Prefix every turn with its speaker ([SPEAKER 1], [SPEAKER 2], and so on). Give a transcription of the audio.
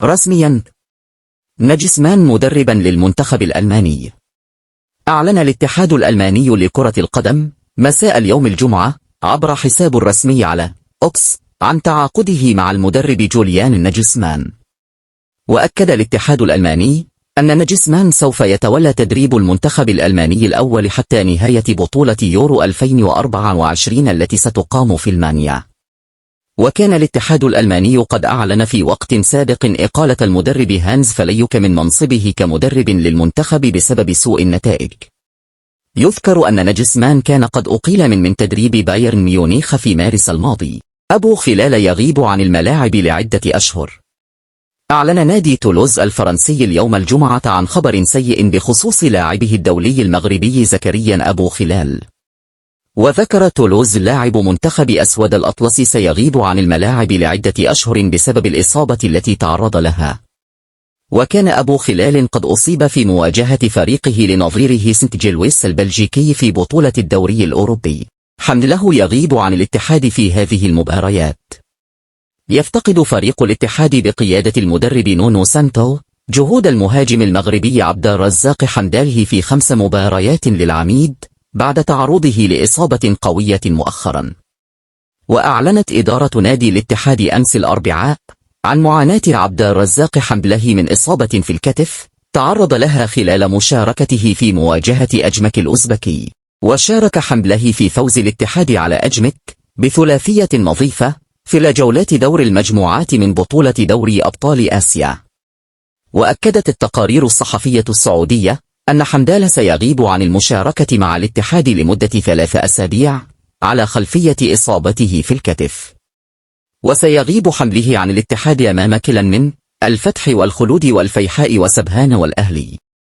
[SPEAKER 1] رسميا، ناجسمان مدربا للمنتخب الألماني. أعلن الاتحاد الألماني لكرة القدم مساء اليوم الجمعة عبر حسابه الرسمي على أكس عن تعاقده مع المدرب جوليان ناجسمان. وأكد الاتحاد الألماني أن ناجسمان سوف يتولى تدريب المنتخب الألماني الأول حتى نهاية بطولة يورو 2024 التي ستقام في ألمانيا. وكان الاتحاد الألماني قد أعلن في وقت سابق إقالة المدرب هانز فليك من منصبه كمدرب للمنتخب بسبب سوء النتائج. يذكر أن ناجسمان كان قد أقيل من تدريب بايرن ميونخ في مارس الماضي. أبو خلال يغيب عن الملاعب لعدة أشهر. أعلن نادي تولوز الفرنسي اليوم الجمعة عن خبر سيء بخصوص لاعبه الدولي المغربي زكريا أبو خلال. وذكر تولوز لاعب منتخب أسود الأطلس سيغيب عن الملاعب لعدة أشهر بسبب الإصابة التي تعرض لها. وكان أبو خلال قد أصيب في مواجهة فريقه لنظيره سنت جيلويس البلجيكي في بطولة الدوري الأوروبي. حمله يغيب عن الاتحاد في هذه المباريات. يفتقد فريق الاتحاد بقيادة المدرب نونو سانتو جهود المهاجم المغربي عبد الرزاق حمدالي في 5 مباريات للعميد بعد تعرضه لإصابة قوية مؤخرا. وأعلنت إدارة نادي الاتحاد أمس الأربعاء عن معاناة عبد الرزاق حمدالي من إصابة في الكتف تعرض لها خلال مشاركته في مواجهة أجمك الأوزبكي. وشارك حمدالي في فوز الاتحاد على أجمك بثلاثية نظيفة في الجولات دور المجموعات من بطولة دوري أبطال آسيا. وأكدت التقارير الصحفية السعودية أن حمدال سيغيب عن المشاركة مع الاتحاد لمدة 3 أسابيع على خلفية إصابته في الكتف. وسيغيب حمله عن الاتحاد أمام كلا من الفتح والخلود والفيحاء وسبهان والأهلي.